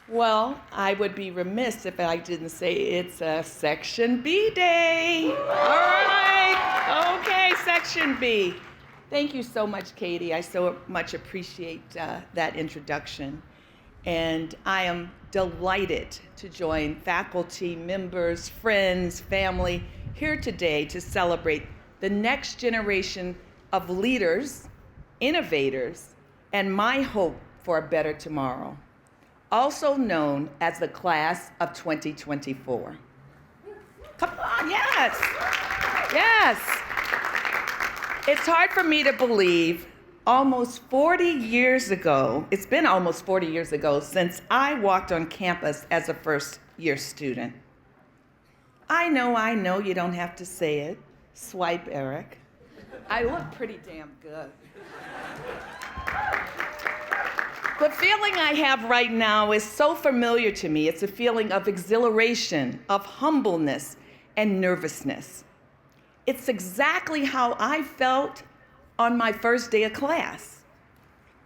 Well, I would be remiss if I didn't say it's a Section B day. All right. Okay, Section B. Thank you so much, Katie. I so much appreciate that introduction. And I am delighted to join faculty, members, friends, family here today to celebrate the next generation of leaders, innovators, and my hope for a better tomorrow, also known as the class of 2024. Come on, yes, yes. It's hard for me to believe almost 40 years ago, it's been almost 40 years ago since I walked on campus as a first-year student. I know, you don't have to say it. Swipe, Eric. I look pretty damn good. The feeling I have right now is so familiar to me. It's a feeling of exhilaration, of humbleness, and nervousness. It's exactly how I felt on my first day of class.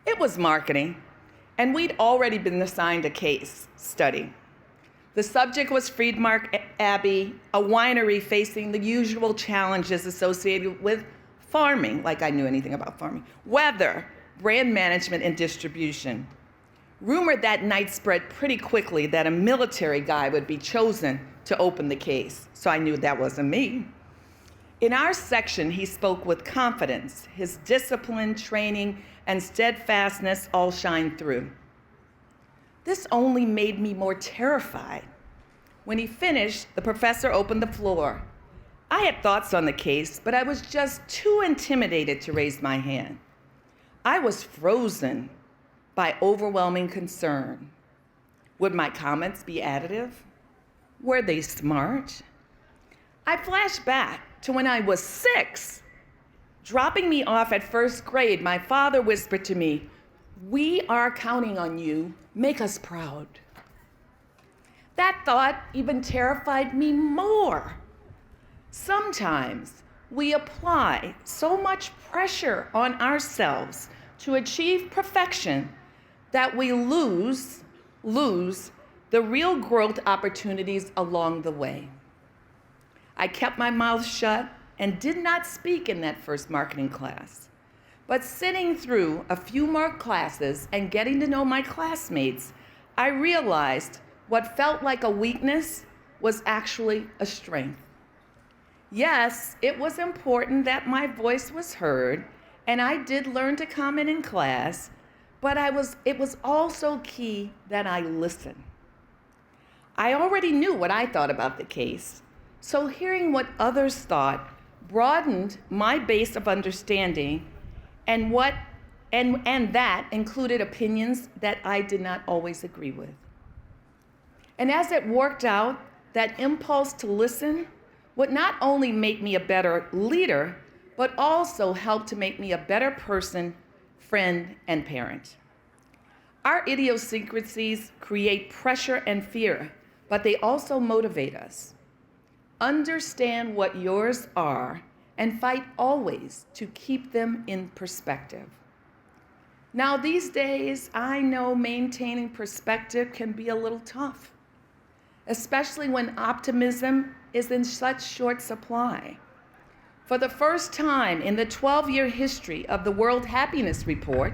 It was marketing, and we'd already been assigned a case study. The subject was Friedmark Abbey, a winery facing the usual challenges associated with farming, like I knew anything about farming, weather, brand management, and distribution. Rumor that night spread pretty quickly that a military guy would be chosen to open the case, so I knew that wasn't me. In our section, he spoke with confidence. His discipline, training, and steadfastness all shined through. This only made me more terrified. When he finished, the professor opened the floor. I had thoughts on the case, but I was just too intimidated to raise my hand. I was frozen by overwhelming concern. Would my comments be additive? Were they smart? I flashed back to when I was 6. Dropping me off at first grade, my father whispered to me, "We are counting on you. Make us proud." That thought even terrified me more. Sometimes we apply so much pressure on ourselves to achieve perfection that we lose the real growth opportunities along the way. I kept my mouth shut and did not speak in that first marketing class. But sitting through a few more classes and getting to know my classmates, I realized what felt like a weakness was actually a strength. Yes, it was important that my voice was heard, and I did learn to comment in class, but it was also key that I listen. I already knew what I thought about the case, so hearing what others thought broadened my base of understanding, and that included opinions that I did not always agree with. And as it worked out, that impulse to listen would not only make me a better leader, but also help to make me a better person, friend, and parent. Our idiosyncrasies create pressure and fear, but they also motivate us. Understand what yours are and fight always to keep them in perspective. Now, these days, I know maintaining perspective can be a little tough, especially when optimism is in such short supply. For the first time in the 12-year history of the World Happiness Report,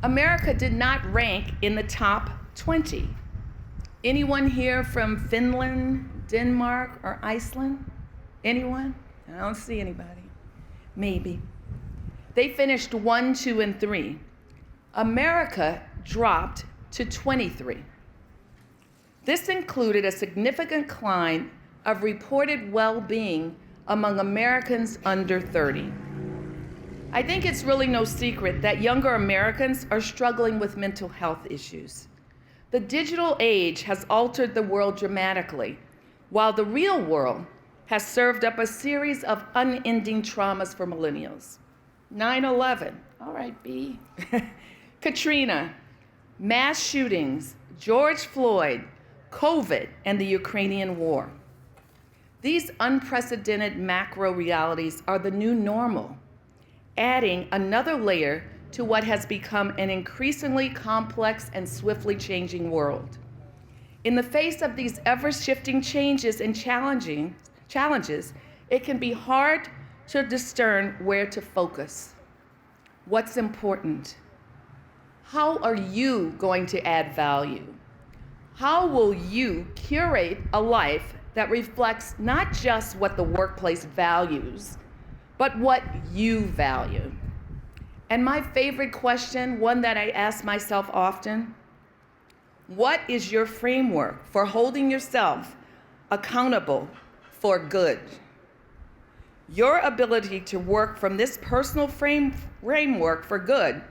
America did not rank in the top 20. Anyone here from Finland, Denmark, or Iceland? Anyone? I don't see anybody. Maybe. They finished 1, 2, and 3. America dropped to 23. This included a significant climb of reported well-being among Americans under 30. I think it's really no secret that younger Americans are struggling with mental health issues. The digital age has altered the world dramatically, while the real world has served up a series of unending traumas for millennials. 9/11, all right, B. Katrina, mass shootings, George Floyd, COVID, and the Ukrainian war. These unprecedented macro realities are the new normal, adding another layer to what has become an increasingly complex and swiftly changing world. In the face of these ever-shifting changes and challenges, it can be hard to discern where to focus. What's important? How are you going to add value? How will you curate a life that reflects not just what the workplace values, but what you value? And my favorite question, one that I ask myself often, what is your framework for holding yourself accountable for good? Your ability to work from this personal framework for good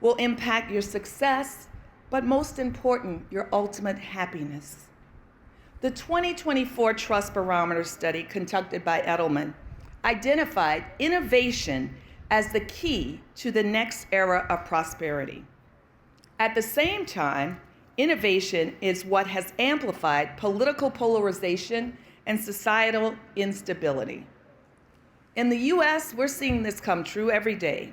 will impact your success, but most important, your ultimate happiness. The 2024 Trust Barometer study conducted by Edelman identified innovation as the key to the next era of prosperity. At the same time, innovation is what has amplified political polarization and societal instability. In the US, we're seeing this come true every day,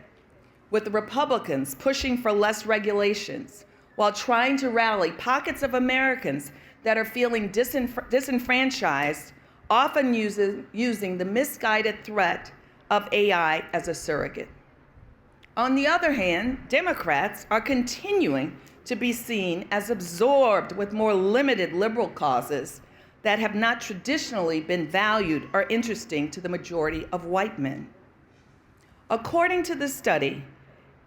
with the Republicans pushing for less regulations while trying to rally pockets of Americans that are feeling disenfranchised, often using the misguided threat of AI as a surrogate. On the other hand, Democrats are continuing to be seen as absorbed with more limited liberal causes that have not traditionally been valued or interesting to the majority of white men. According to the study,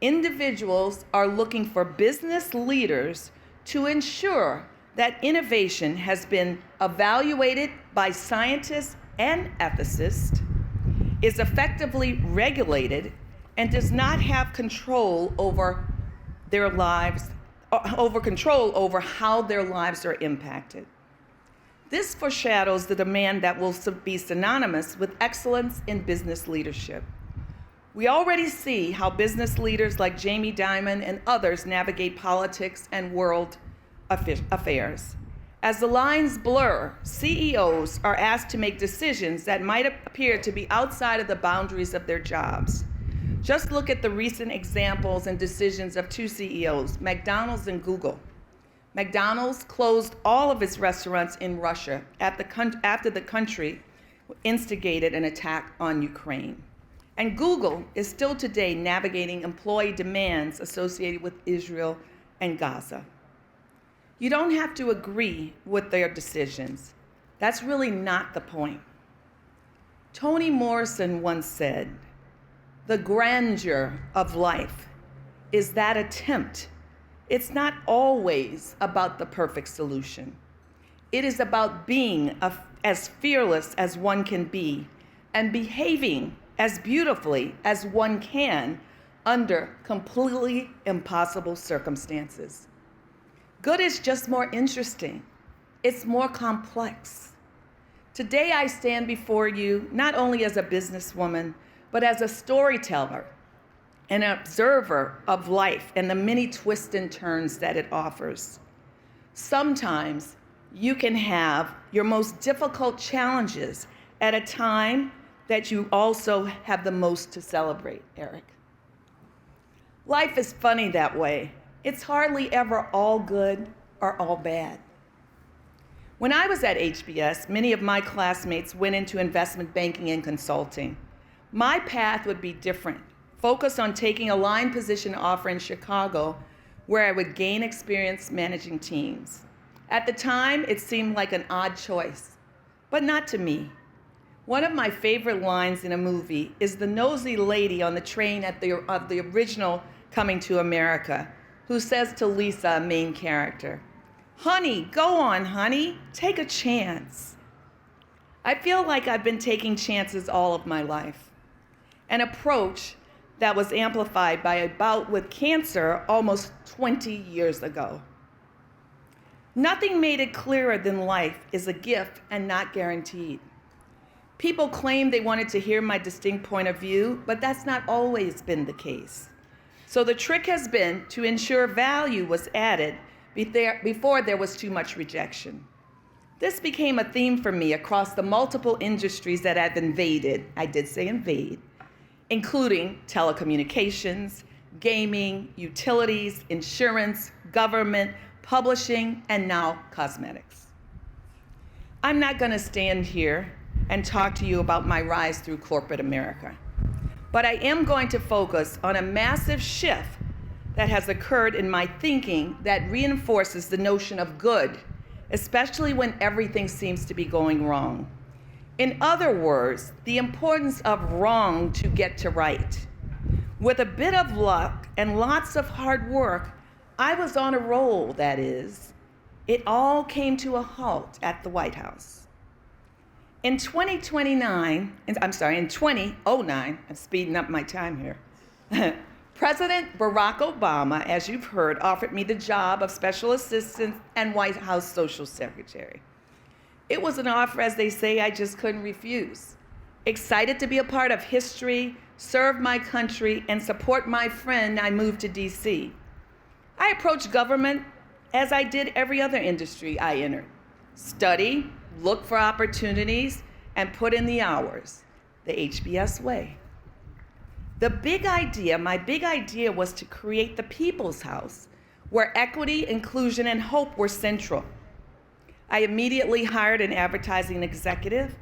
individuals are looking for business leaders to ensure that innovation has been evaluated by scientists and ethicists, is effectively regulated, and does not have control over their lives, control over how their lives are impacted. This foreshadows the demand that will be synonymous with excellence in business leadership. We already see how business leaders like Jamie Dimon and others navigate politics and world affairs. As the lines blur, CEOs are asked to make decisions that might appear to be outside of the boundaries of their jobs. Just look at the recent examples and decisions of two CEOs, McDonald's and Google. McDonald's closed all of its restaurants in Russia after the country instigated an attack on Ukraine. And Google is still today navigating employee demands associated with Israel and Gaza. You don't have to agree with their decisions. That's really not the point. Toni Morrison once said, "The grandeur of life is that attempt. It's not always about the perfect solution. It is about being as fearless as one can be and behaving as beautifully as one can under completely impossible circumstances." Good is just more interesting. It's more complex. Today I stand before you not only as a businesswoman, but as a storyteller, an observer of life and the many twists and turns that it offers. Sometimes you can have your most difficult challenges at a time that you also have the most to celebrate, Eric. Life is funny that way. It's hardly ever all good or all bad. When I was at HBS, many of my classmates went into investment banking and consulting. My path would be different, focused on taking a line position offer in Chicago where I would gain experience managing teams. At the time, it seemed like an odd choice, but not to me. One of my favorite lines in a movie is the nosy lady on the train of the original Coming to America, who says to Lisa, a main character, "Honey, go on, honey, take a chance." I feel like I've been taking chances all of my life, an approach that was amplified by a bout with cancer almost 20 years ago. Nothing made it clearer than life is a gift and not guaranteed. People claim they wanted to hear my distinct point of view, but that's not always been the case. So the trick has been to ensure value was added before there was too much rejection. This became a theme for me across the multiple industries that I've invaded, I did say invade, including telecommunications, gaming, utilities, insurance, government, publishing, and now cosmetics. I'm not going to stand here and talk to you about my rise through corporate America, but I am going to focus on a massive shift that has occurred in my thinking that reinforces the notion of good, especially when everything seems to be going wrong. In other words, the importance of wrong to get to right. With a bit of luck and lots of hard work, I was on a roll, that is. It all came to a halt at the White House. In 2009, I'm speeding up my time here. President Barack Obama, as you've heard, offered me the job of Special Assistant and White House Social Secretary. It was an offer, as they say, I just couldn't refuse. Excited to be a part of history, serve my country, and support my friend, I moved to DC. I approached government as I did every other industry I entered. Study, look for opportunities, and put in the hours, the HBS way. My big idea was to create the People's House, where equity, inclusion, and hope were central. I immediately hired an advertising executive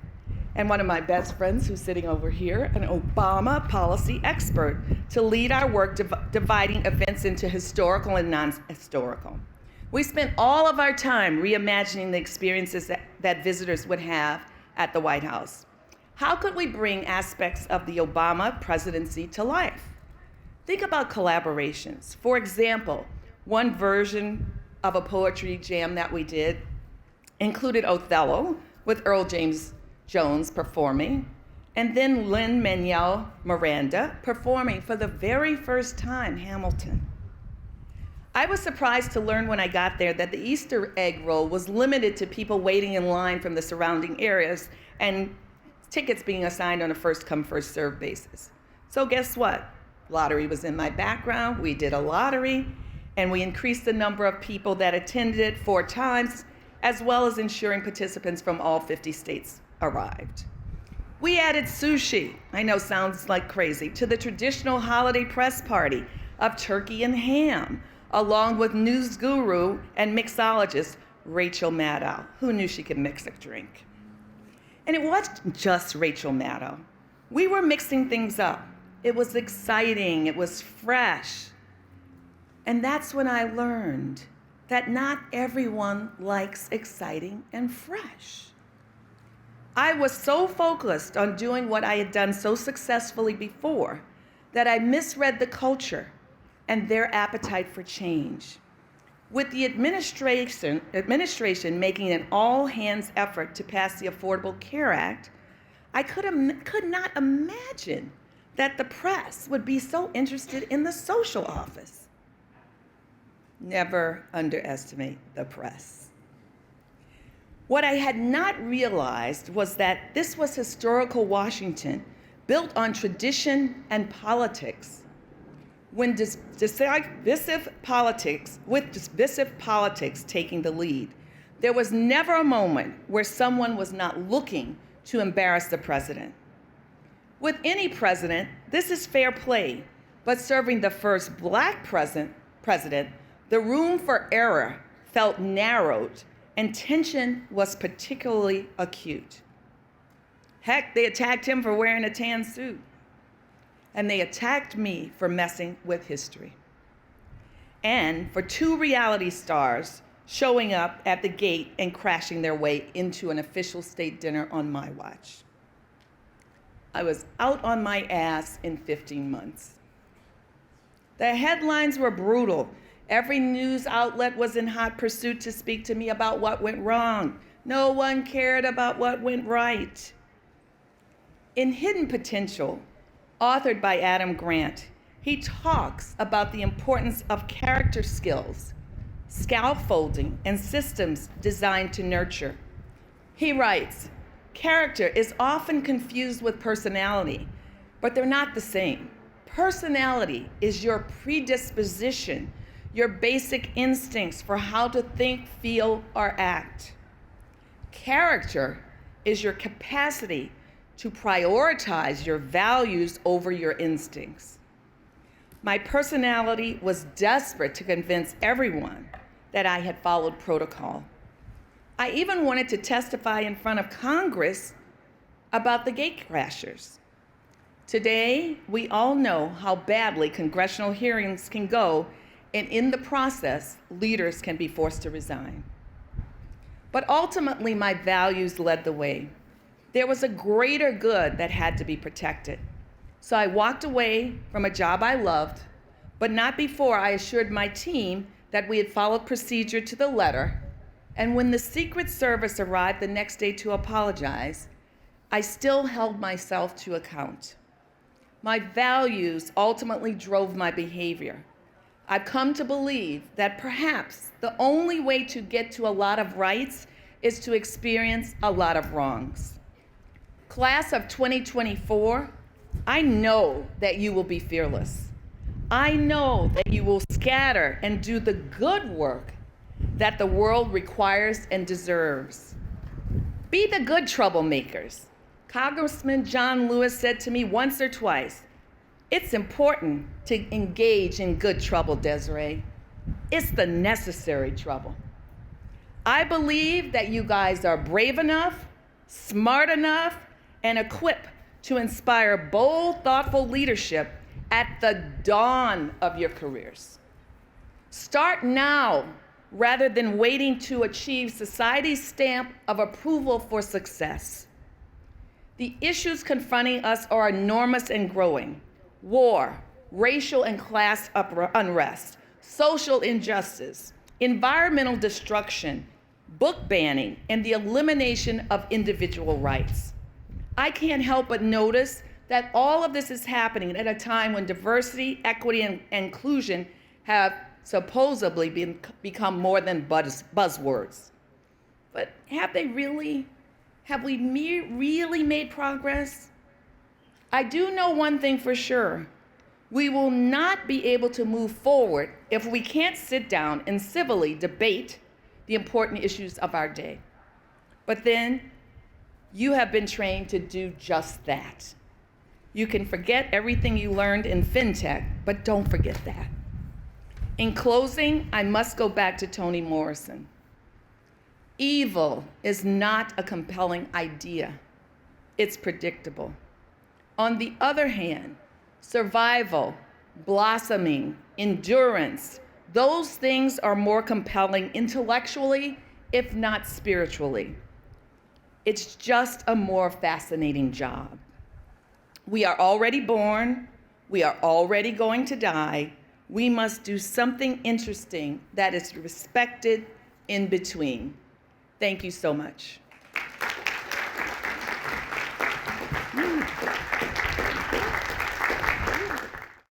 and one of my best friends who's sitting over here, an Obama policy expert, to lead our work dividing events into historical and non-historical. We spent all of our time reimagining the experiences that visitors would have at the White House. How could we bring aspects of the Obama presidency to life? Think about collaborations. For example, one version of a poetry jam that we did included Othello with Earl James Jones performing, and then Lin-Manuel Miranda performing for the very first time Hamilton. I was surprised to learn when I got there that the Easter egg roll was limited to people waiting in line from the surrounding areas and tickets being assigned on a first-come, first-served basis. So guess what? Lottery was in my background. We did a lottery, and we increased the number of people that attended it 4 times, as well as ensuring participants from all 50 states arrived. We added sushi, I know sounds like crazy, to the traditional holiday press party of turkey and ham, along with news guru and mixologist Rachel Maddow, who knew she could mix a drink. And it wasn't just Rachel Maddow. We were mixing things up. It was exciting, it was fresh. And that's when I learned that not everyone likes exciting and fresh. I was so focused on doing what I had done so successfully before that I misread the culture and their appetite for change. With the administration making an all-hands effort to pass the Affordable Care Act, I could not imagine that the press would be so interested in the social office. Never underestimate the press. What I had not realized was that this was historical Washington, built on tradition and politics. With divisive politics taking the lead, there was never a moment where someone was not looking to embarrass the president. With any president, this is fair play, but serving the first Black president, the room for error felt narrowed and tension was particularly acute. Heck, they attacked him for wearing a tan suit. And they attacked me for messing with history. And for 2 reality stars showing up at the gate and crashing their way into an official state dinner on my watch. I was out on my ass in 15 months. The headlines were brutal. Every news outlet was in hot pursuit to speak to me about what went wrong. No one cared about what went right. In Hidden Potential, authored by Adam Grant, he talks about the importance of character skills, scaffolding, and systems designed to nurture. He writes, character is often confused with personality, but they're not the same. Personality is your predisposition, your basic instincts for how to think, feel, or act. Character is your capacity to prioritize your values over your instincts. My personality was desperate to convince everyone that I had followed protocol. I even wanted to testify in front of Congress about the gate crashers. Today, we all know how badly congressional hearings can go, and in the process, leaders can be forced to resign. But ultimately, my values led the way. There was a greater good that had to be protected. So I walked away from a job I loved, but not before I assured my team that we had followed procedure to the letter. And when the Secret Service arrived the next day to apologize, I still held myself to account. My values ultimately drove my behavior. I've come to believe that perhaps the only way to get to a lot of rights is to experience a lot of wrongs. Class of 2024, I know that you will be fearless. I know that you will scatter and do the good work that the world requires and deserves. Be the good troublemakers. Congressman John Lewis said to me once or twice, "It's important to engage in good trouble, Desiree. It's the necessary trouble." I believe that you guys are brave enough, smart enough, and equipped to inspire bold, thoughtful leadership at the dawn of your careers. Start now rather than waiting to achieve society's stamp of approval for success. The issues confronting us are enormous and growing: war, racial and class unrest, social injustice, environmental destruction, book banning, and the elimination of individual rights. I can't help but notice that all of this is happening at a time when diversity, equity, and inclusion have supposedly become more than buzzwords. But have we really made progress? I do know one thing for sure. We will not be able to move forward if we can't sit down and civilly debate the important issues of our day. But then, you have been trained to do just that. You can forget everything you learned in FinTech, but don't forget that. In closing, I must go back to Toni Morrison. Evil is not a compelling idea. It's predictable. On the other hand, survival, blossoming, endurance, those things are more compelling intellectually, if not spiritually. It's just a more fascinating job. We are already born. We are already going to die. We must do something interesting that is respected in between. Thank you so much.